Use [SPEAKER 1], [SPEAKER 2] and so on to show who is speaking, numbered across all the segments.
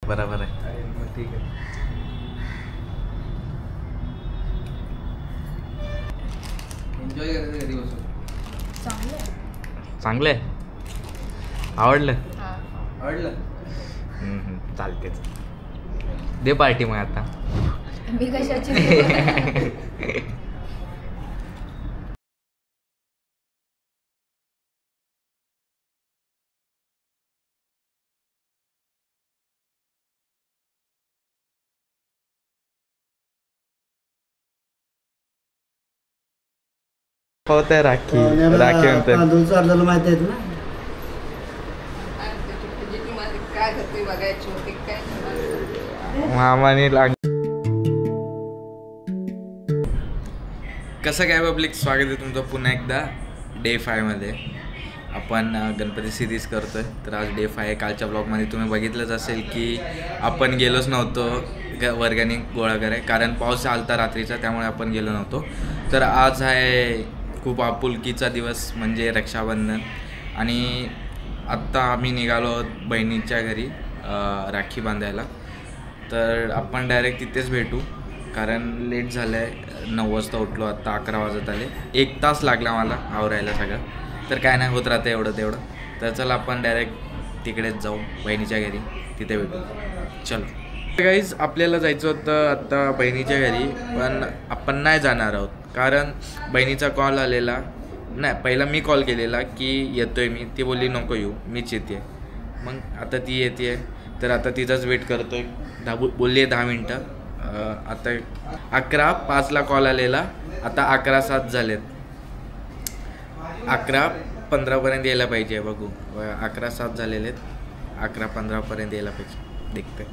[SPEAKER 1] बरोबर आहे.
[SPEAKER 2] ठीक आहे. एन्जॉय करायचं घरी बसून.
[SPEAKER 1] चांगलं आहे. आवडलं.
[SPEAKER 2] आवडलं.
[SPEAKER 1] चालतेच. दे पार्टी मग आता.
[SPEAKER 3] मी कशाची
[SPEAKER 1] होतंय राखी नंतर
[SPEAKER 4] माहिती आहेत ना.
[SPEAKER 3] काय करते बघायची होती काय
[SPEAKER 1] मामाने कसं काय पब्लिक, स्वागत आहे तुमचं पुन्हा एकदा डे 5 मध्ये. आपण गणपती सिरीज करतोय. तर आज डे 5 आहे. कालच्या ब्लॉगमध्ये तुम्ही बघितलंच असेल की आपण गेलोच नव्हतो वर्गाने गोळा कराय, कारण पाऊस आलता रात्रीचा, त्यामुळे आपण गेलो नव्हतो. तर आज आहे खूप आपुलकीचा दिवस म्हणजे रक्षाबंधन. आणि आत्ता आम्ही निघालो आहोत बहिणीच्या घरी राखी बांधायला. तर आपण डायरेक्ट तिथेच भेटू, कारण लेट झालं आहे. 9 वाजता उठलो, आत्ता 11 वाजत आले. 1 तास लागला मला आवरायला सगळं. तर काय नाही होत राहतं एवढं तेवढं. तर चला आपण डायरेक्ट तिकडेच जाऊ बहिणीच्या घरी, तिथे भेटू. चलो गाईज, आपल्याला जायचं होतं आत्ता बहिणीच्या घरी, पण आपण नाही जाणार आहोत. कारण बहिणीचा कॉल आलेला नाही, पहिला मी कॉल केलेला की येतोय मी. ती बोलली नको येऊ, मीच येते. मग आता ती येते, तर आता तिचाच वेट करतोय. बोलली आहे 10 मिनटं. आता 11:05 कॉल आलेला, आता 11:07 झालेत. 11:15 यायला पाहिजे. बघू, 11:07 झालेले आहेत. 11:15 यायला पाहिजे, देखते.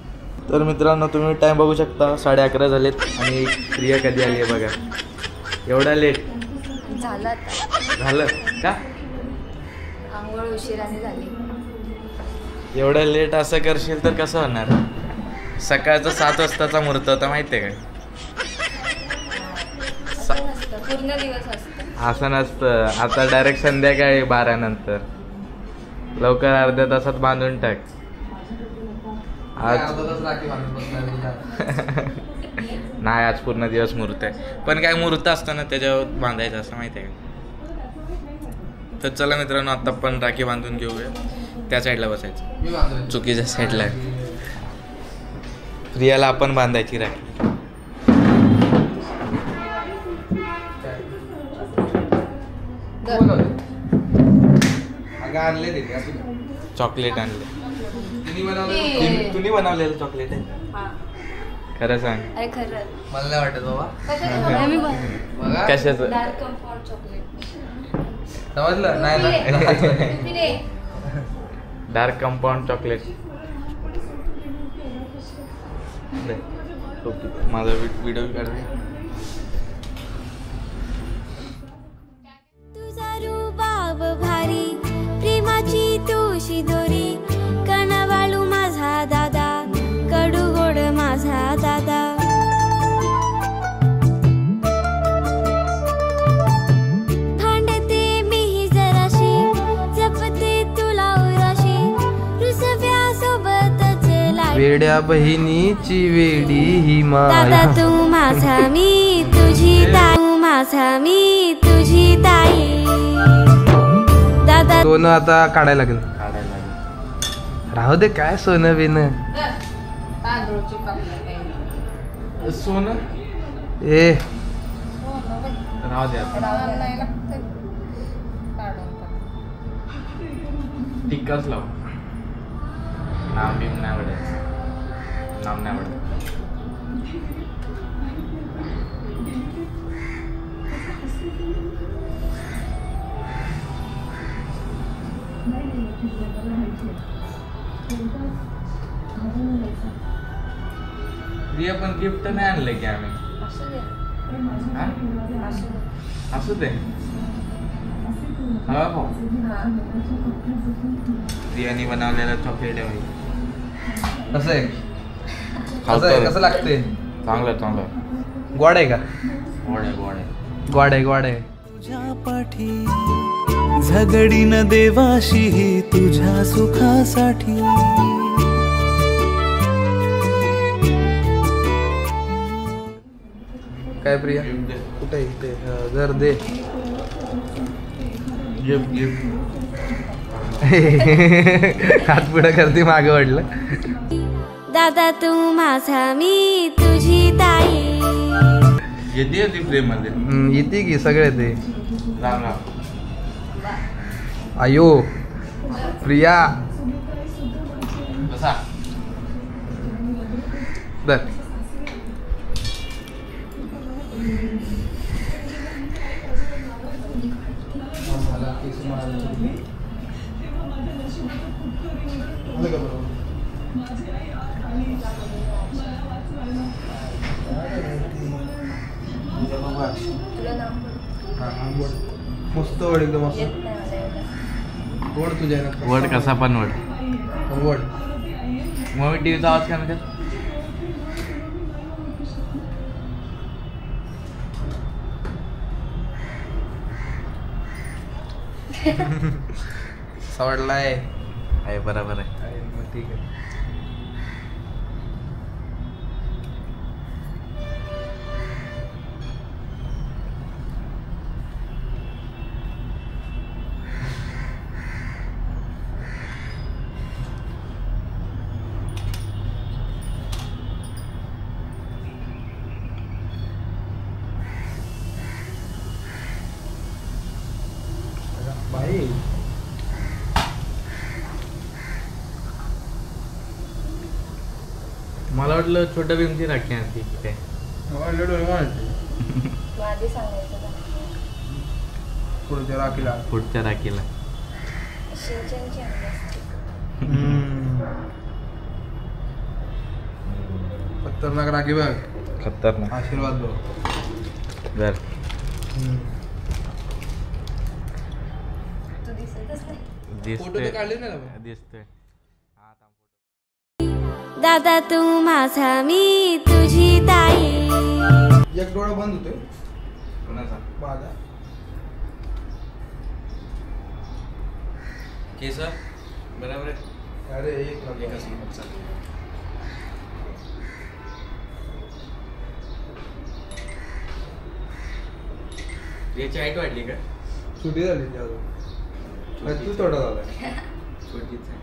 [SPEAKER 1] तर मित्रांनो, तुम्ही टाईम बघू शकता, 11:30 झालेत. आणि प्रिया कधी आली आहे बघा. एवढा लेट झालं का?
[SPEAKER 3] आंघोळ उशिराने झाली.
[SPEAKER 1] एवढं लेट असं करशील तर कसं होणार? सकाळचं 7 वाजताचा मुहूर्त होता, माहिती आहे काय?
[SPEAKER 3] पूर्ण दिवस असतं
[SPEAKER 1] असं नसतं. आता डायरेक्ट संध्याकाळी 12 नंतर. लवकर अर्ध्या तासात बांधून टाक. आज नाही, आज पूर्ण दिवस मुहूर्त आहे. पण काय मुहूर्त असतं ना, त्याच्यावर बांधायचं असं, माहिती आहे का? तर चला मित्रांनो, आता पण राखी बांधून घेऊया. त्या साईडला बसायचं, चुकीच्या साईडला आहे. प्रियाला आपण बांधायची राखी. चॉकलेट आणले. तुम्ही बनवलेलं चॉकलेट आहे? खरं सांग.
[SPEAKER 3] अरे खरं
[SPEAKER 2] मला नाही वाटत बाबा.
[SPEAKER 1] कशाचं?
[SPEAKER 3] Dark comfort chocolate.
[SPEAKER 2] समजलं नाही ना.
[SPEAKER 1] Dark compound chocolate. माझा व्हिडिओ काढ.
[SPEAKER 5] तुझा रूबाब भारी, प्रेमाची तुळशी दोरी, कणवाळू माझा दादा, कडू गोड माझा दादा. भांडते मी जराशी, जपते तुला उराशी, रुसव्या सोबतच लाई.
[SPEAKER 2] वेड्या बहिणीची वेडी ही
[SPEAKER 5] दादा
[SPEAKER 2] माया.
[SPEAKER 5] तू माझा, मी तुझी ताई. तू माझा, मी तुझी ताई. दादा
[SPEAKER 2] सोनं आता काढायला लागेल. राहू दे, काय सोनं बिन.
[SPEAKER 1] सोनं
[SPEAKER 2] ए
[SPEAKER 1] राहू दे. टिक्काच लाव. नाम बिम नाही आवडायचं. नाम नाही आवडत. प्रिया पण गिफ्ट नाही आणलं की आम्ही. असू दे. हा भाऊ, प्रियाने बनवलेलं चॉकलेट आहे.
[SPEAKER 2] कसं आहे? कसं लागते?
[SPEAKER 1] चांगलं चांगलं.
[SPEAKER 2] गोड आहे का?
[SPEAKER 1] गोड आहे गोड आहे.
[SPEAKER 2] गोड आहे गोड आहे.
[SPEAKER 6] तुझ्या पाठी झगडीन देवाशी, तुझ्या सुखासाठी.
[SPEAKER 2] काय प्रिया कुठे इथे जर दे हात पुढं करते मागे वाढलं.
[SPEAKER 5] दादा तू माझा मी तुझी ताई.
[SPEAKER 1] येते ती प्रेम मध्ये
[SPEAKER 2] येते की सगळे ते.
[SPEAKER 1] राम राम.
[SPEAKER 2] आयो प्रिया
[SPEAKER 1] कसा
[SPEAKER 2] दर
[SPEAKER 3] तुला नाव
[SPEAKER 2] मस्त वड एकदम मस्त
[SPEAKER 3] येत नाही मला एवढं.
[SPEAKER 2] वड तुझ्या
[SPEAKER 1] वड कसा पण वड.
[SPEAKER 2] वड
[SPEAKER 1] मग मी टीव्हीचा आवाज काय म्हणतात.
[SPEAKER 2] सावडलाय
[SPEAKER 1] आहे बरोबर आहे.
[SPEAKER 2] मग ठीक आहे. बाई
[SPEAKER 1] मला वाटलं छोट्या भीमची राखी आणती की काय.
[SPEAKER 3] मग आधी सांगायचं का?
[SPEAKER 2] पुढच्या राखीला
[SPEAKER 1] पुढच्या राखीला.
[SPEAKER 3] शिंचनची आणली असती.
[SPEAKER 2] खतरनाक राखी बघ.
[SPEAKER 1] खतरनाक.
[SPEAKER 2] आशीर्वाद बघ.
[SPEAKER 1] बर
[SPEAKER 3] तू दिसतच नाही.
[SPEAKER 2] फोटो
[SPEAKER 1] दिसतोय
[SPEAKER 2] तर काढले नाही ना.
[SPEAKER 1] दिसतोय.
[SPEAKER 5] दादा तू माझा मी तुझी ताई.
[SPEAKER 2] एक डोळा बंद होतोय
[SPEAKER 1] कोणाचा
[SPEAKER 2] माझा.
[SPEAKER 1] केस बरोबर आहे.
[SPEAKER 2] अरे एक
[SPEAKER 1] एकच नंबर चालेल. याची हाईट वाढली का.
[SPEAKER 2] सुटी झाली ती अजून. तू थोडा झालाय.
[SPEAKER 1] छोटीच आहे.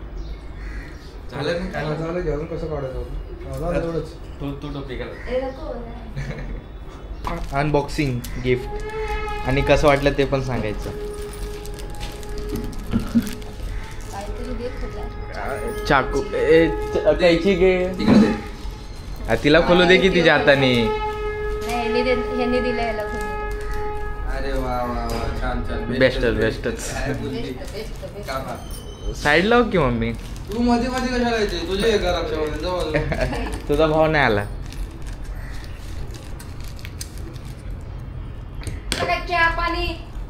[SPEAKER 1] झालं ना काय
[SPEAKER 2] झालं की अजून कसं काढायचं झालं एवढंच.
[SPEAKER 1] तू टोपी घाल.
[SPEAKER 3] ए नको नाही.
[SPEAKER 1] अनबॉक्सिंग गिफ्ट आणि कसं वाटलं ते पण सांगायचं.
[SPEAKER 3] काहीतरी देत होता.
[SPEAKER 1] चाकू कैची घे. तिला खोलू दे की तिच्या हाताने.
[SPEAKER 3] नाही ह्यांनी दिलं याला खोलून.
[SPEAKER 2] अरे वा वा वा छान छान.
[SPEAKER 1] बेस्टच साईड लाव की मम्मी.
[SPEAKER 2] तू मध्ये मध्ये कशाला येते तुझे एका रक्षामध्ये जवळ.
[SPEAKER 1] तुझा भाव नाही आला.
[SPEAKER 3] काय चहा पाणी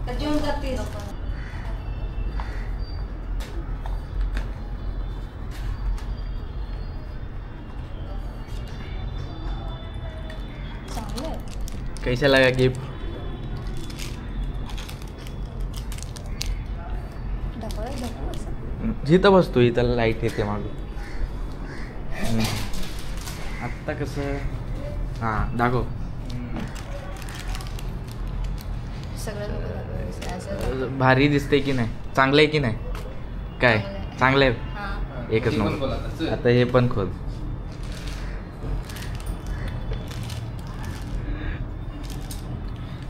[SPEAKER 3] तर जेवून जातील. चांगलं आहे.
[SPEAKER 1] कैसा लगा गिफ्ट.
[SPEAKER 3] ढकल असं.
[SPEAKER 1] जिथं बसतो इथं लाईट येते मागं. आत्ता कसं हां दाखव.
[SPEAKER 3] सगळं लोकं असं.
[SPEAKER 1] भारी दिसते की नाही. चांगलं आहे की नाही. काय चांगलं आहे.
[SPEAKER 3] हां.
[SPEAKER 1] एकच नंबर. आता हे पण खोल.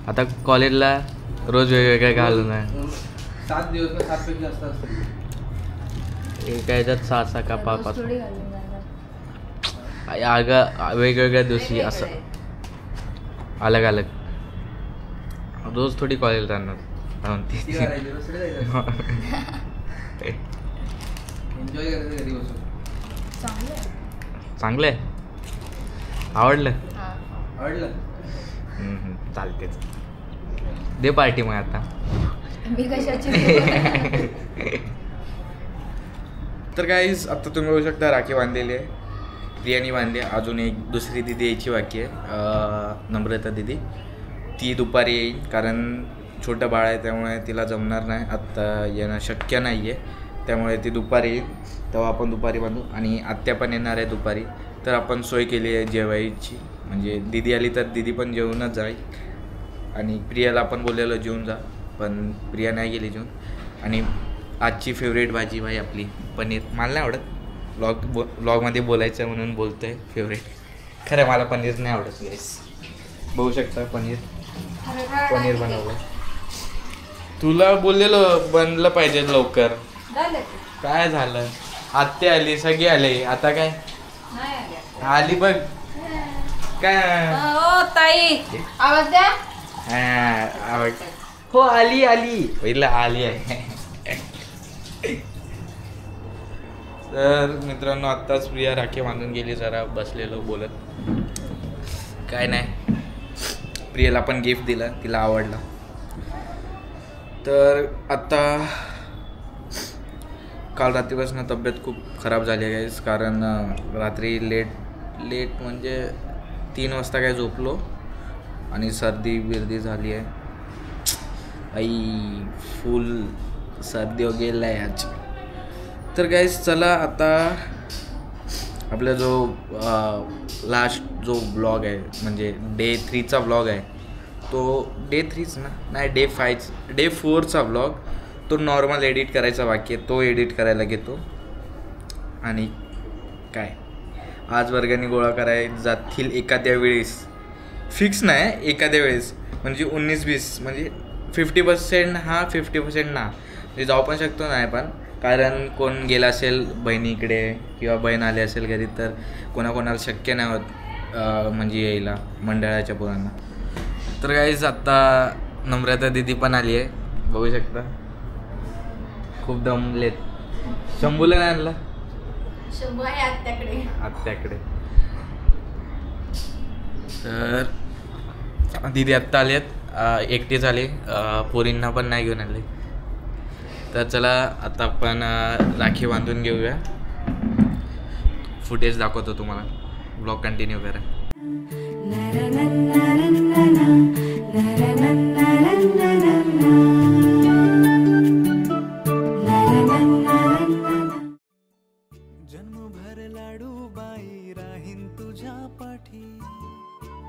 [SPEAKER 1] आता कॉलेजला रोज वेगवेगळ्या घालून आहे.
[SPEAKER 2] 7 दिवस ना 7 पेक्षा जास्त असतात.
[SPEAKER 1] एका ह्याच्यात 6 का
[SPEAKER 3] रोज
[SPEAKER 1] 5
[SPEAKER 3] थोडी घालून जाणार.
[SPEAKER 1] वेगवेगळ्या दिवशी असं अलग अलग. रोज थोडी कॉलेज राहणार.
[SPEAKER 2] एन्जॉय करायचं घरी बसून.
[SPEAKER 3] चांगलं आहे.
[SPEAKER 1] चांगलं आहे. आवडलं.
[SPEAKER 3] हां.
[SPEAKER 2] आवडलं.
[SPEAKER 1] चालतेच. दे पार्टी मग आता.
[SPEAKER 3] मी कशाची.
[SPEAKER 1] तर काहीच आता तुम्ही बघू शकता राखी बांधलेली आहे. प्रियानी बांधली. अजून एक दुसरी दिदी यायची बाकी आहे. नम्रता दिदी. ती दुपारी येईल कारण छोटं बाळ आहे त्यामुळे तिला जमणार नाही. आत्ता येणं शक्य नाही आहे. त्यामुळे ती दुपारी येईल तेव्हा आपण दुपारी बांधू. आणि आत्या पण येणार आहे दुपारी. तर आपण सोय केली आहे जेवायची. म्हणजे दीदी आली तर दीदी पण जेवूनच जाईल आणि प्रियाला पण बोललेलं जेवून जा, पण प्रिया नाही गेली जेवून. आणि आजची फेवरेट भाजी भाई आपली पनीर. मला नाही आवडत व्लॉगमध्ये बोलायचं म्हणून बोलतो आहे फेवरेट. खरं मला पनीर नाही आवडत गाईस. बघू शकता पनीर बनवलं. तुला बोललेलं बनलं पाहिजे लवकर. काय झालं? आत्या आली, सगळी आले, आता काय आली बघ काय.
[SPEAKER 3] ताई आवाज द्या.
[SPEAKER 1] हो आली पहिला आली आहे. तर मित्रांनो आत्ताच प्रिया राखी बांधून गेली. जरा बसलेलो बोलत. काय नाही, प्रियाला पण गिफ्ट दिला, तिला आवडला. तर आता काल रात्रीपासून तब्येत खूप खराब झाली आहे गाईस, कारण रात्री लेट म्हणजे 3 वाजता काय झोपलो आणि सर्दी बिर्दी झाली आहे. आई फुल सर्दी वगैरे आहे आज. तर गाईस चला आता आपला जो लास्ट जो ब्लॉग आहे म्हणजे डे 3चा ब्लॉग आहे, तो डे 3च ना नाही डे 4चा ब्लॉग, तो नॉर्मल एडिट करायचा बाकी आहे, तो एडिट करायला घेतो. आणि काय आज वर्गाने गोळा करायला जातील एखाद्या वेळेस, फिक्स नाही एखाद्या वेळेस, म्हणजे 19-20 म्हणजे 50% हा 50% ना, म्हणजे जाऊ पण शकतो नाही पण, कारण कोण गेला असेल बहिणीकडे किंवा बहीण आली असेल घरी तर कोणाकोणाला शक्य नाही होत म्हणजे यायला मंडळाच्या पोरांना. तर गाईज आत्ता नम्रता दीदी पण आली आहे, बघू शकता खूप दमलेत. शंभूला नाही आणला?
[SPEAKER 3] शंभू आहे
[SPEAKER 1] आत्याकडे. तर दीदी आत्ता आली आहेत, एकटी झाली, पोरींना पण नाही घेऊन आले. तर चला आता आपण राखी बांधून घेऊया. फुटेज दाखवतो तुम्हाला, ब्लॉग कंटिन्यू करा.
[SPEAKER 6] जन्मभर लाडू बाई राहीन तुझ्या पाठी,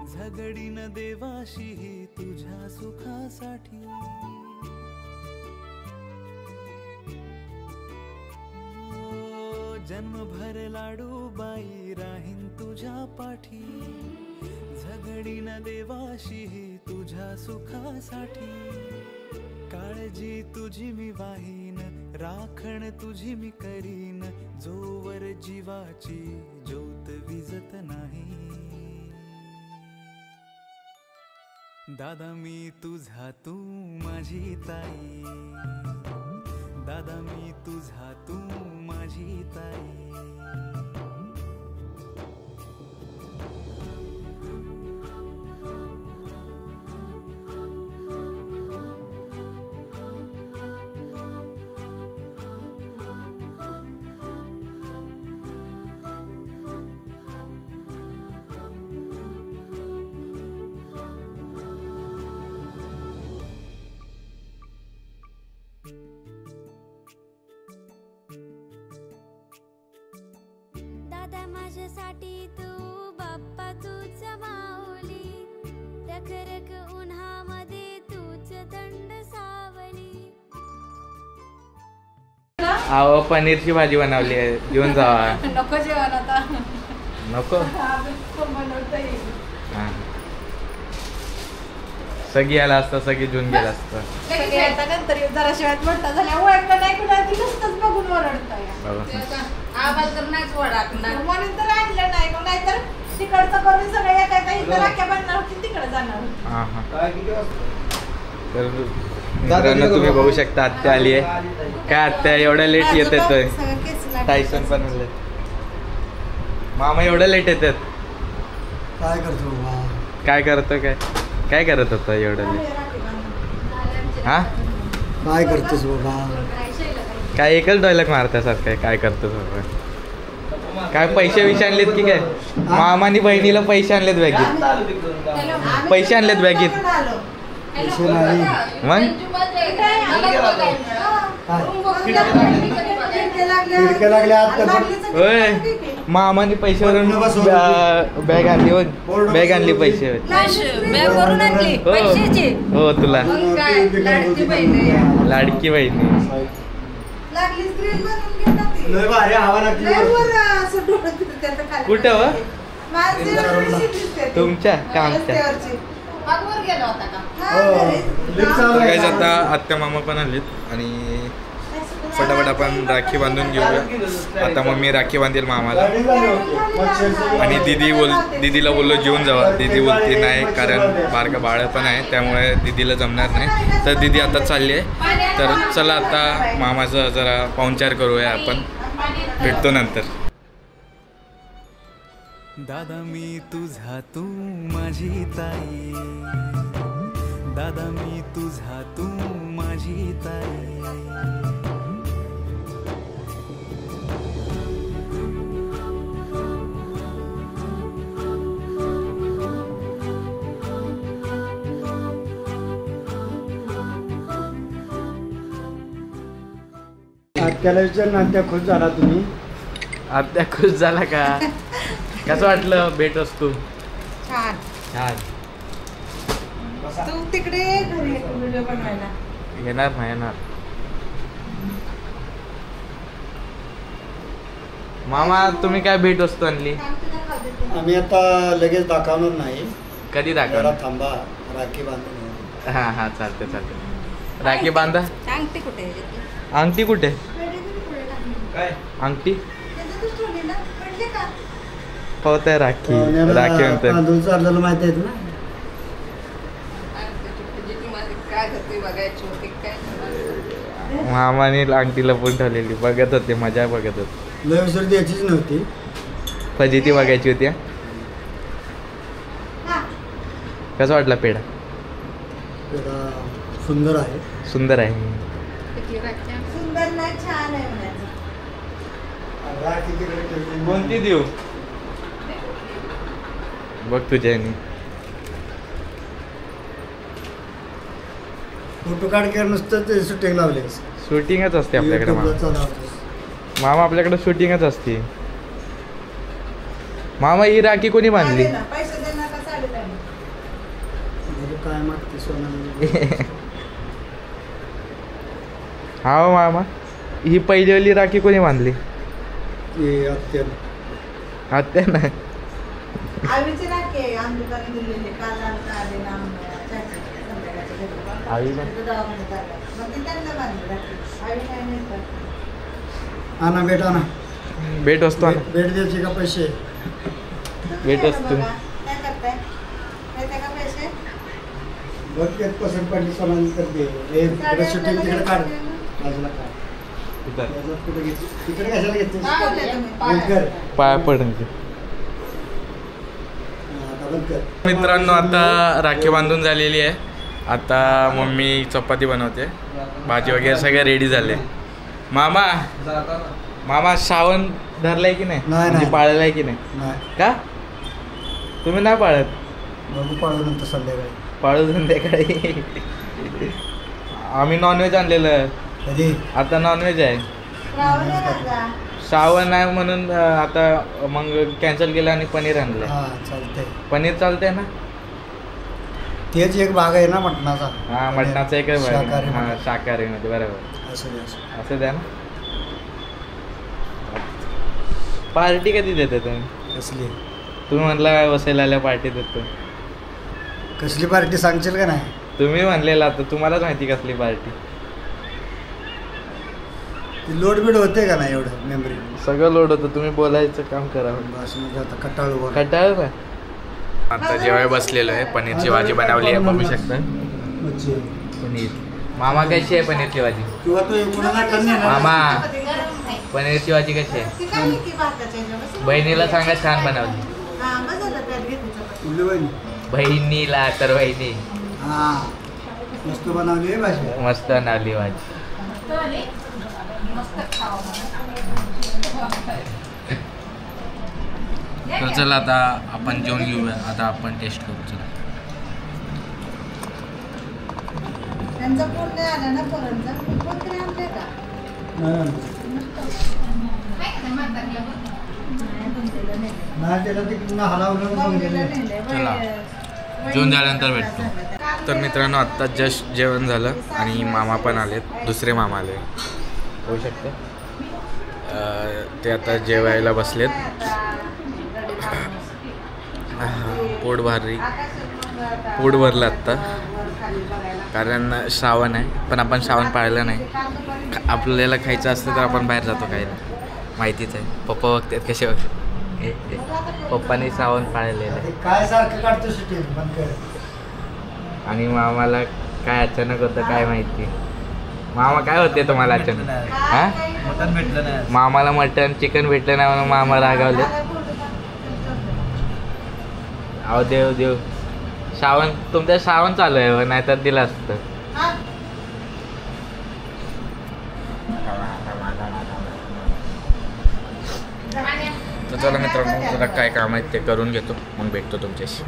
[SPEAKER 6] झगडीन देवाशी तुझ्या सुखासाठी. जन्मभर लाडू बाई राहीन तुझ्या पाठी, झगडीन देवाशी तुझ्या सुखासाठी. काळजी तुझी मी वाहीन, राखण तुझी मी करीन, जोवर जीवाची ज्योत विजत नाही. दादा मी तुझा तू माझी ताई, दादा मी तुझा तू माझी ताई.
[SPEAKER 5] दादा माझ्यासाठी तू बाप्पा तूच माऊली, रखरख उन्हामध्ये तूच दंड सावली.
[SPEAKER 1] अहो पनीरची भाजी बनवली आहे, घेऊन जावा.
[SPEAKER 3] नको जेवण आता,
[SPEAKER 1] नको
[SPEAKER 3] बनवता येईल.
[SPEAKER 1] हां सगळी आला असतं, सगळी घेऊन गेला असतं.
[SPEAKER 3] तरी जरा शिवाय मोठा झाल्या ओळखलं नाही कुणा, ती नुसतंच बघून ओरडतोय. आवाज तर नाहीच ओळखणार म्हणून तर आणलं नाही, मग नाहीतर तिकडचं करून सगळं एका इथं राख्या बांधणार होती, तिकडे जाणार होती.
[SPEAKER 1] हां हां. तर मित्रांनो तुम्ही बघू शकता आत्या आली आहे. काय आत्या एवढ्या लेट येत येतोय? टायसन पण आले. मामा एवढं लेट येतात?
[SPEAKER 4] काय करतो बाबा?
[SPEAKER 1] काय करत होता एवढं लेट? हा
[SPEAKER 4] काय करतोस बाबा?
[SPEAKER 1] काय एकच डायलॉग मारत्यासारखं आहे, काय करतोस बाबा? काय पैसे विषय आणलेत की काय? मामानी बहिणीला पैसे आणलेत बॅगीत, पैसे आणलेत बॅगीत.
[SPEAKER 4] पैसे नाही
[SPEAKER 1] मग
[SPEAKER 3] खिडक्या लागल्या
[SPEAKER 4] खिडक्या लागल्या, आत
[SPEAKER 3] आणि
[SPEAKER 4] तर-
[SPEAKER 3] लागलीच की
[SPEAKER 2] होय
[SPEAKER 3] ठीक आहे.
[SPEAKER 2] मामाने पैशावरून
[SPEAKER 4] बोर्ड बसवलं.
[SPEAKER 2] बॅग आणली हो
[SPEAKER 4] बोर्ड
[SPEAKER 2] बॅग आणली
[SPEAKER 4] बसवलं.
[SPEAKER 2] पैशावर
[SPEAKER 3] बॅग भरून आणली
[SPEAKER 2] हो.
[SPEAKER 3] पैशाची.
[SPEAKER 2] हो तुला
[SPEAKER 3] मग काय, लाडकी बहीण आहे.
[SPEAKER 2] लाडकी बहिणी
[SPEAKER 3] लागली स्क्रीन बनवून घे ना ती.
[SPEAKER 4] लय भारी हवा लागली.
[SPEAKER 3] लय वर असं डोळं फिरतं त्या खाली.
[SPEAKER 2] कुठं व?
[SPEAKER 3] माणसाला कशी दिसते ती?
[SPEAKER 2] तुमच्या का आमच्या?
[SPEAKER 3] रस्त्यावरची. बागवर गेला होता का? हा,
[SPEAKER 4] हो.
[SPEAKER 3] घरी.
[SPEAKER 4] लिफ्ट चालू आहे.
[SPEAKER 1] काय आता आत्या मामा पण आलेत आणि फटाफट आपण राखी बांधून घेऊया. आता मम्मी राखी बांधेल मामाला
[SPEAKER 4] गाडी झाली होती. मच्छरची
[SPEAKER 1] आणि दीदीला बोललो जेवून जावा. दीदी बोलते नाही कारण बारका बाळ पण आहे त्यामुळे दीदीला जमणार नाही. तर दीदी आता चालली आहे. तर चला आता मामाचा जरा पाहुणचार करूया आपण. भेटतो नंतर.
[SPEAKER 6] दादा मी तुझा तू माझी ताई, दादा मी तुझा तू माझी ताई.
[SPEAKER 4] त्याला विचार ना, त्या खुश झाला तुम्ही.
[SPEAKER 2] आत्या खुश झाला का? कसं वाटलं भेट असतो?
[SPEAKER 3] छान.
[SPEAKER 2] छान.
[SPEAKER 3] तू तिकडे घरी व्हिडिओ बनवायला.
[SPEAKER 2] येणार नाही येणार. मामा तुम्ही काय भेट वस्तू आणली?
[SPEAKER 4] आम्ही आता लगेच दाखवणार नाही.
[SPEAKER 2] कधी
[SPEAKER 4] जरा
[SPEAKER 2] दाखवा?
[SPEAKER 4] थांबा, राखी बांधून.
[SPEAKER 2] हा हा चालते चालते. राखी बांधा.
[SPEAKER 3] अंगठी कुठे आहे त्याची?
[SPEAKER 2] अंगठी कुठे?
[SPEAKER 1] काय
[SPEAKER 2] अंगठी
[SPEAKER 3] त्याच्यातच ठेवली ना? पडली का?
[SPEAKER 2] पावत आहे राखी.
[SPEAKER 4] पाहुण्याला
[SPEAKER 2] राखी नंतर
[SPEAKER 4] तांदूळ चाललेलं माहिती आहेत ना.
[SPEAKER 3] काय करते बघायची होती काय?
[SPEAKER 2] मामाने अंगठी लपून ठेवलेली बघत होते मजा बघत होते.
[SPEAKER 4] लय विसर द्यायचीच नव्हती.
[SPEAKER 2] फजिती बघायची होती.
[SPEAKER 3] हा.
[SPEAKER 2] कसा वाटला पेढा?
[SPEAKER 4] जरा सुंदर आहे.
[SPEAKER 2] सुंदर आहे.
[SPEAKER 3] सुंदर नाही छान आहे म्हणायचं.
[SPEAKER 4] राखी तिकडे ठेवली.
[SPEAKER 2] कोणती देऊ? बघ तुझ्या ह्यानी.
[SPEAKER 4] फोटो काढ केलं नुसतं ते शूटिंग लावले.
[SPEAKER 2] शूटिंगच असते आपल्याकडे
[SPEAKER 4] YouTube ला
[SPEAKER 2] मामा.
[SPEAKER 4] चालवतो.
[SPEAKER 2] मामा आपल्याकडे शूटिंगच असते. मामा ही राखी कोणी बांधली?
[SPEAKER 3] साडी ना, पैसे देणार का साडी देणार?
[SPEAKER 4] म्हणजे काय मागते सोनं.
[SPEAKER 2] हा हो मामा ही पहिलीवाली राखी कोणी बांधली?
[SPEAKER 4] ते अत्यंत
[SPEAKER 2] आत्या ना.
[SPEAKER 3] आईची राखी आहे, आंबेकाने दिलेली काल आले ना संध्याकाळच्या घरी.
[SPEAKER 2] आई ना.
[SPEAKER 3] तिथं दवाखान्यात आलं. मग ती त्यांना बांधली राखी. आई काय नाही करत.
[SPEAKER 4] आणा भेट आणा.
[SPEAKER 2] भेट असतो ना.
[SPEAKER 4] भेट द्यायची का पैसे?
[SPEAKER 2] भेट
[SPEAKER 3] तुम्ही
[SPEAKER 2] असतो.
[SPEAKER 3] बघा, काय करताय? देताय का पैसे?
[SPEAKER 4] बघ ते पसंत पडली सोनं तर दे. हे तिकडे शूटिंग तिकडे काढ. बाजूला काढ. त्याच्यात कुठे घेतली? तिकडे कशाला घेतली?
[SPEAKER 3] काय बोलले तुम्ही?
[SPEAKER 4] बंद कर.
[SPEAKER 2] पाया पडून
[SPEAKER 4] आता बंद कर.
[SPEAKER 1] मित्रांनो आता राखी बांधून झालेली आहे. आता मम्मी चपाती बनवते. भाजी वगैरे सगळे रेडी झाले.
[SPEAKER 2] मामा मामा श्रावण धरलाय की नाही?
[SPEAKER 4] नाही,
[SPEAKER 2] म्हणजे
[SPEAKER 4] नाही.
[SPEAKER 2] पाळलाय की नाही?
[SPEAKER 4] नाही
[SPEAKER 2] का तुम्ही नाही पाळत?
[SPEAKER 4] बघू पाळू नंतर संध्याकाळी.
[SPEAKER 2] पाळू संध्याकाळी. आम्ही नॉनव्हेज आणलेलं.
[SPEAKER 4] कधी?
[SPEAKER 2] आता नॉनव्हेज आहे.
[SPEAKER 3] श्रावण आहे माझा.
[SPEAKER 2] श्रावण आहे म्हणून आता मग कॅन्सल केलं आणि पनीर आणलं.
[SPEAKER 4] हा चालतंय.
[SPEAKER 2] पनीर चालतंय ना?
[SPEAKER 4] तेच एक भाग आहे ना मटणाचा.
[SPEAKER 2] हा मटणाचा एक
[SPEAKER 4] शाकाहारी
[SPEAKER 2] हा
[SPEAKER 4] मटण.
[SPEAKER 2] शाकाहारीमध्ये बरोबर.
[SPEAKER 4] असं दे, असं.
[SPEAKER 2] असं द्या ना. पार्टी कधी देता तुम्ही?
[SPEAKER 4] कसली
[SPEAKER 2] तुम्ही म्हणला वसायला आल्या पार्टी देतो.
[SPEAKER 4] कसली पार्टी सांगशील का नाही?
[SPEAKER 2] तुम्ही म्हणलेला तर तुम्हालाच माहिती कसली पार्टी.
[SPEAKER 4] ती लोड बीड होते का नाही एवढं मेमरी?
[SPEAKER 2] सगळं लोड होतं. तुम्ही बोलायचं काम करा.
[SPEAKER 4] बस म्हणजे आता कटाळू बोल.
[SPEAKER 2] कटाळ ना.
[SPEAKER 1] आता जेवाय बसलेलो आहे. पनीरची भाजी बनवली आहे बघू शकता.
[SPEAKER 4] मच्छी.
[SPEAKER 2] पनीर. मामा कशी आहे पनीरची भाजी?
[SPEAKER 4] किंवा तो कोणाला कमी आहे ना?
[SPEAKER 2] मामा
[SPEAKER 3] गरम नाही.
[SPEAKER 2] पनीरची भाजी कशी आहे?
[SPEAKER 3] ती काय की भाताच्या ह्याच्यावर?
[SPEAKER 2] बहिणीला सांगा छान बनवली.
[SPEAKER 3] हा, बस झालं त्यात घेतली चपाती.
[SPEAKER 4] कुठली बहिणी?
[SPEAKER 2] बहिणीला तर बहिणी
[SPEAKER 4] हा मस्त बनवली आहे भाजी.
[SPEAKER 2] मस्त बनवली भाजी.
[SPEAKER 1] तर चला आता आपण जेवण घेऊया. आता आपण टेस्ट करू. चला
[SPEAKER 3] त्यांचा फोन नाही आला ना पोरांचा. फोन तरी आणले का?
[SPEAKER 4] नाही. नाही त्याला ते पुन्हा हलावलं
[SPEAKER 1] चला जेवण झाल्यानंतर भेटतो. तर मित्रांनो आत्ता जस्ट जेवण झालं आणि मामा पण आलेत, दुसरे मामा आले होऊ शकते. ते आता जेवायला बसलेत. पोट भरलं आत्ता, कारण श्रावण आहे. पण आपण श्रावण पाळलं नाही. आपल्याला खायचं असतं तर आपण बाहेर जातो खायला, माहितीच आहे. पप्पा बघतात कसे बघतात. पप्पाने श्रावण पाळलेलं आहे.
[SPEAKER 4] काय सारखं काढतो सुट्टी बंद कर.
[SPEAKER 1] आणि मामाला काय अचानक होतं काय माहिती. मामा काय होते तुम्हाला अचानक? हा
[SPEAKER 2] मटन भेटलं नाही.
[SPEAKER 1] मामाला मटन चिकन भेटलं नाही म्हणून मामा रागावले. अहो देव श्रावण तुमचं श्रावण चालू आहे, नाहीतर दिलं असतं. तर चला मित्रांनो जरा काय काम आहेत ते करून घेतो, मग भेटतो तुमच्याशी.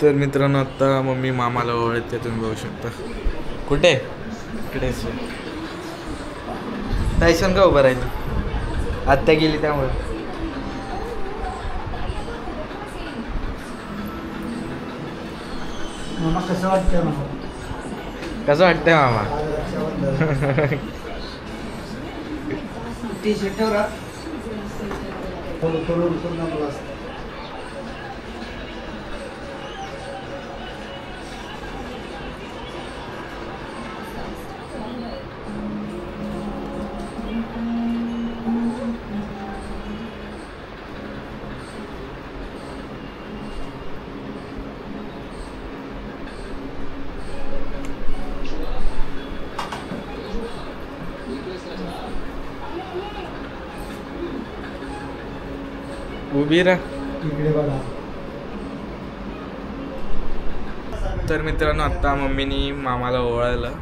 [SPEAKER 1] तर मित्रांनो आता मम्मी मामाला ओळखते, तुम्ही बघू शकता. कुठे इकडे टायसन का उभं राहिलं? आत्या गेली त्यामुळे.
[SPEAKER 4] मामा कसं वाटतंय मामा?
[SPEAKER 1] कसं वाटतंय मामा?
[SPEAKER 4] टी शर्ट ठेवरा करून मला असतं.
[SPEAKER 1] उभी राहा.
[SPEAKER 4] इकडे बघा.
[SPEAKER 1] तर मित्रांनो आत्ता मम्मीनी मामाला ओवाळलं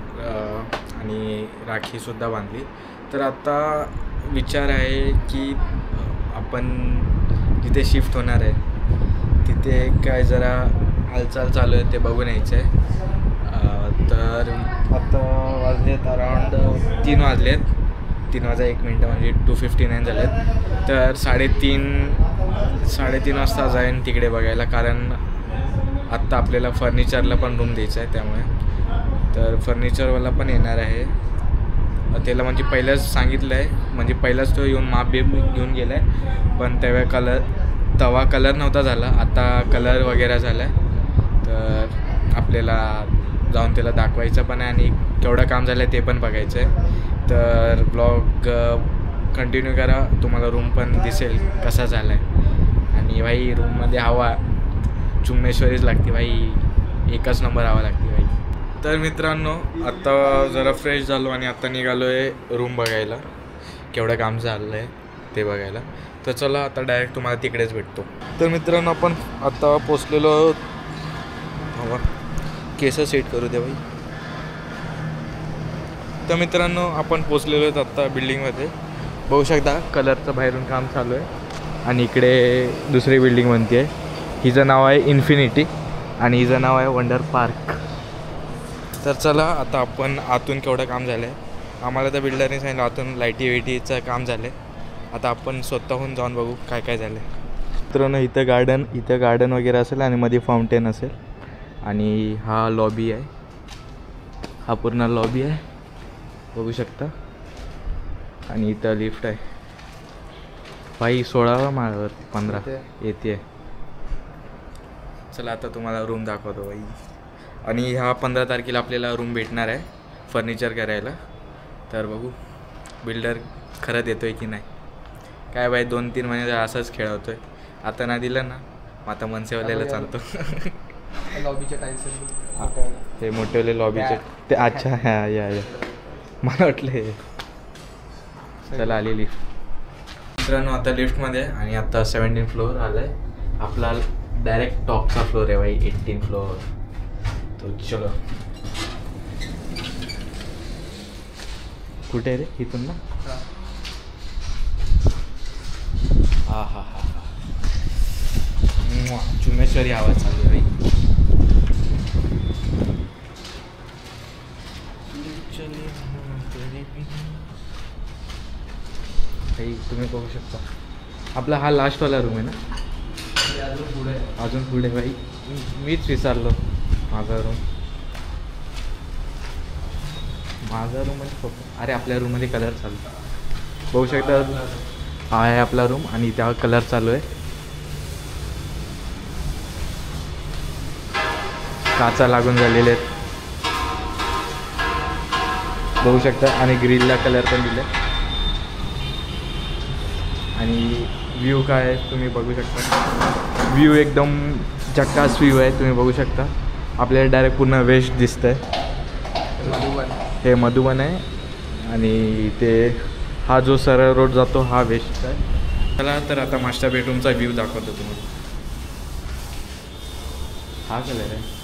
[SPEAKER 1] आणि राखीसुद्धा बांधली. तर आता विचार आहे की आपण जिथे शिफ्ट होणार आहे तिथे काय जरा हालचाल चालू आहे ते बघून यायचं आहे. तर आता वाजलेत अराउंड 3 वाजलेत. 3:01 म्हणजे 2:59 झालेत. तर 3:30 वाजता जाईन तिकडे बघायला, कारण आत्ता आपल्याला फर्निचरला पण रूम द्यायचं आहे. त्यामुळे तर फर्निचरवाला पण येणार आहे. त्याला म्हणजे पहिलंच सांगितलं आहे, म्हणजे पहिलाच तो येऊन माप बीप घेऊन गेला आहे. पण तेव्हा कलर नव्हता झाला, आता कलर वगैरे झाला आहे. तर आपल्याला जाऊन त्याला दाखवायचं पण आहे आणि केवढं काम झालं आहे ते पण बघायचं आहे. तर ब्लॉग कंटिन्यू करा, तुम्हाला रूम पण दिसेल कसा झाला आहे. आणि भाई रूममध्ये हवा चुम्मेश्वरीच लागते भाई, एकच नंबर हवा लागते भाई. तर मित्रांनो आत्ता जरा फ्रेश झालो आणि आत्ता निघालो आहे रूम बघायला, केवढं काम झालं आहे ते बघायला. तर चला आता डायरेक्ट तुम्हाला तिकडेच भेटतो. तर मित्रांनो आपण आत्ता पोचलेलो हवा केस सेट करू दे भाई. तर मित्रांनो आपण पोचलेलो आहेत आत्ता बिल्डिंगमध्ये, बघू शकता कलरचं बाहेरून काम चालू आहे. आणि इकडे दुसरी बिल्डिंग बनते आहे, हिचं नाव आहे इन्फिनिटी आणि हिचं नाव आहे वंडर पार्क. तर चला आता आपण आतून केवढं काम झालं आहे, आम्हाला त्या बिल्डरने सांगितलं आतून लाईटी वेटीचं काम झालं आहे. आता आपण स्वतःहून जाऊन बघू काय काय झालं आहे. मित्रांनो इथं गार्डन वगैरे असेल आणि मध्ये फाउंटेन असेल. आणि हा लॉबी आहे, हा पूर्ण लॉबी आहे बघू शकता. आणि इथं लिफ्ट आहे भाई 16व्या माळ्यावर 15 येते. चला आता तुम्हाला रूम दाखवतो भाई. आणि ह्या 15 तारखेला आपल्याला रूम भेटणार आहे फर्निचर करायला. तर बघू बिल्डर खरंच येतो आहे की नाही. काय बाई 2-3 महिने असंच खेळवतो आहे. आता नाही दिलं ना मग आता मनसेवाल्याला चालतो.
[SPEAKER 2] लॉबीचे टाईल्स
[SPEAKER 1] ते मोठेवाले लॉबीचे ते. अच्छा ह्या या मला वाटलं हे. चला आली लिफ्ट. मित्रांनो आता लिफ्टमध्ये आणि आता 17 फ्लोअर आलं आहे आपला. डायरेक्ट टॉपचा फ्लोअर आहे भाई, 18 फ्लोअर. तो चलो कुठे रे इथून ना. हा हा हा चुमेश्वरी आवाज चालू आहे भाई. काही तुम्ही बघू शकता. आपला हा लास्टवाला रूम आहे ना. अजून पुढे भाई मीच विसरलो माझा रूम म्हणजे अरे आपल्या रूममध्ये कलर चालू बघू शकता. हा आहे आपला रूम आणि त्या कलर चालू आहे. काचा लागून झालेले आहेत बघू शकता आणि ग्रिलला कलर पण दिले. आणि व्ह्यू काय आहे तुम्ही बघू शकता. व्ह्यू एकदम झकास व्ह्यू आहे तुम्ही बघू शकता. आपल्याला डायरेक्ट पूर्ण वेस्ट दिसतं आहे. हे मधुबन आहे आणि ते हा जो सरळ रोड जातो हा वेस्ट आहे. चला तर आता मास्टर बेडरूमचा व्ह्यू दाखवतो तुम्हाला. हा कलर आहे.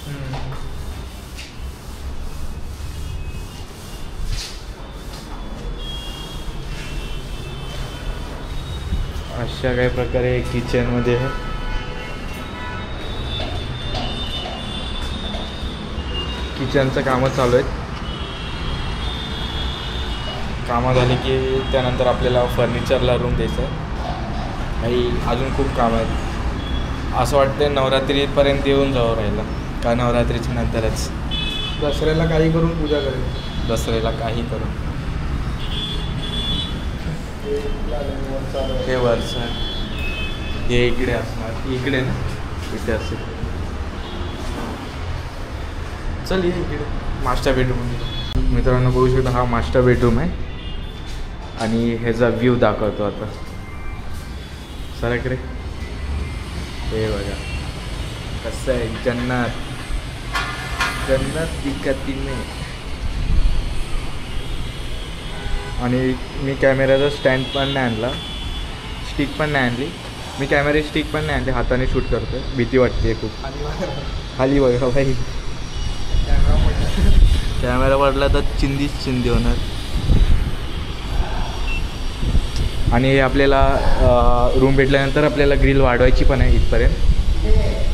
[SPEAKER 1] अशा काही प्रकारे किचनमध्ये आहे. किचनचं कामं चालू आहेत. कामं झाली की त्यानंतर आपल्याला फर्निचरला रूम द्यायचं आहे. काही अजून खूप कामं आहेत. असं वाटतं नवरात्रीपर्यंत येऊन जावं राहिलं का नवरात्रीच्या नंतरच.
[SPEAKER 2] दसऱ्याला काही करून पूजा करायची.
[SPEAKER 1] दसऱ्याला काही करून. हे वरचं हे इकडे असणार. इकडे ना इथे असेल. चल ये इकडे मास्टर बेडरूम. मित्रांनो बघू शकता हा मास्टर बेडरूम आहे आणि ह्याचा व्ह्यू दाखवतो आता. सर इकडे हे बघा कसं आहे. जन्नत जन्नत दिखती में. आणि मी कॅमेऱ्याचा स्टँड पण नाही आणला. स्टिक पण नाही आणली. मी कॅमेऱ्याची स्टिक पण नाही आणली. हाताने शूट करतो. भीती वाटते खूप. खाली बघा भाई. कॅमेरा पडला तर चिंदीच चिंदी होणार. आणि हे आपल्याला रूम भेटल्यानंतर आपल्याला ग्रिल वाढवायची पण आहे इथपर्यंत.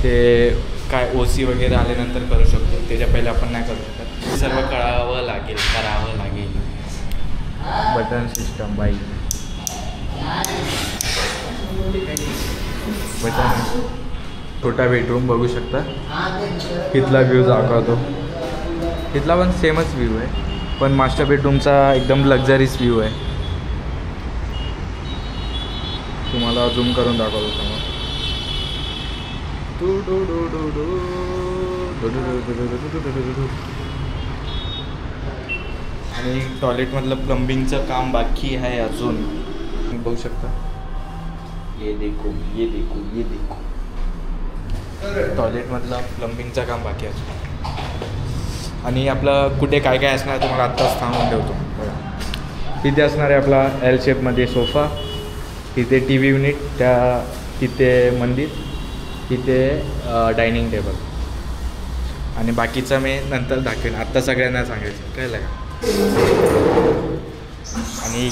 [SPEAKER 1] ते काय OC वगैरे आल्यानंतर करू शकतो. त्याच्या पहिले आपण नाही करू शकत. सर्व करावं लागेल. बटन सिस्टम बाई. बटन. छोटा बेडरूम बघू शकता. इथला व्ह्यू दाखवतो. इथला पण सेमच व्ह्यू आहे पण मास्टर बेडरूमचा एकदम लक्झरीज व्ह्यू आहे. तुम्हाला झूम करून दाखवतो तुम्हाला. आणि टॉयलेटमधलं प्लंबिंगचं काम बाकी आहे अजून. बघू शकता. ये देखो ये देखो ये देखो. टॉयलेटमधलं प्लंबिंगचं काम बाकी आहे अजून. आणि आपलं कुठे काय काय असणार तुम्हाला आत्ताच सांगून ठेवतो बघा. तिथे असणार आहे आपला L शेपमध्ये सोफा. तिथे TV युनिट. तिथे मंदिर. तिथे डायनिंग टेबल. आणि बाकीचं मी नंतर दाखवेन. आत्ता सगळ्यांना सांगायचं कळलं का. आणि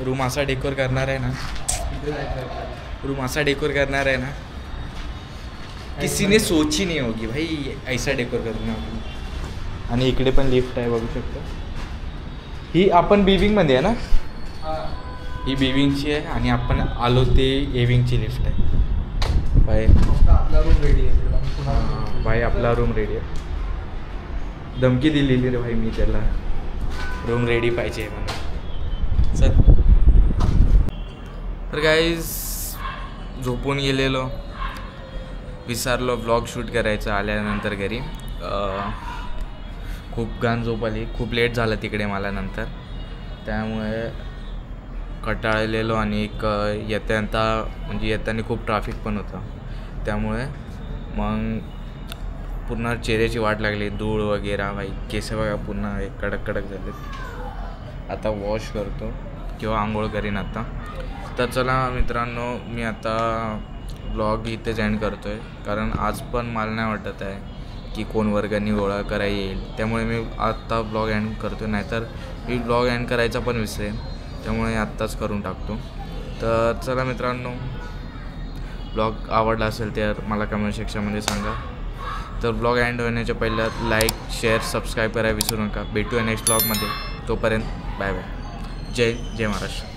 [SPEAKER 1] रूम असा डेकोर करणार आहे ना. रूम असा डेकोर करणार आहे ना किसी ने सोची नहीं होगी भाई ऐसा डेकोर करना. आणि इकडे पण लिफ्ट आहे बघू शकता. ही आपण बिविंगमध्ये आहे ना. ही बिविंगची आहे आणि आपण आलो ते एविंगची लिफ्ट आहे. बाय
[SPEAKER 2] आपला रूम रेडी आहे.
[SPEAKER 1] भाई आपला रूम रेडी आहे. धमकी दिलेली रे भाई मी त्याला. रूम रेडी पाहिजे म्हणून. चल तर गाईज झोपून गेलेलो. विसरलो ब्लॉग शूट करायचं आल्यानंतर घरी. खूप घाण झोप आली. खूप लेट झालं तिकडे मला नंतर. त्यामुळे कंटाळलेलो आणि येताना खूप ट्रॅफिक पण होतं. त्यामुळे मग पूर्ण चेहऱ्याची वाट लागली. धूळ वगैरे भाई. केस बघा पूर्ण कडक कडक झाले. आता वॉश करतो किंवा आंघोळ करीन आता. तर चला मित्रांनो मी आता ब्लॉग इथेच एंड करतो आहे. कारण आज पण मला नाही वाटत आहे की कोण वर्गांनी गोळा करायला येईल. त्यामुळे मी आत्ता ब्लॉग एंड करतो. नाहीतर मी ब्लॉग एंड करायचा पण विसरेन. त्यामुळे आत्ताच करून टाकतो. तर चला मित्रांनो ब्लॉग आवडला असेल तर मला कमेंट सेक्शनमध्ये सांगा. तर ब्लॉग एंड होण्याच्या पहिला लाईक शेअर सबस्क्राईब करायला विसरू नका. भेटूया नेक्स्ट ब्लॉगमध्ये. तोपर्यंत बाय बाय. जय महाराष्ट्र.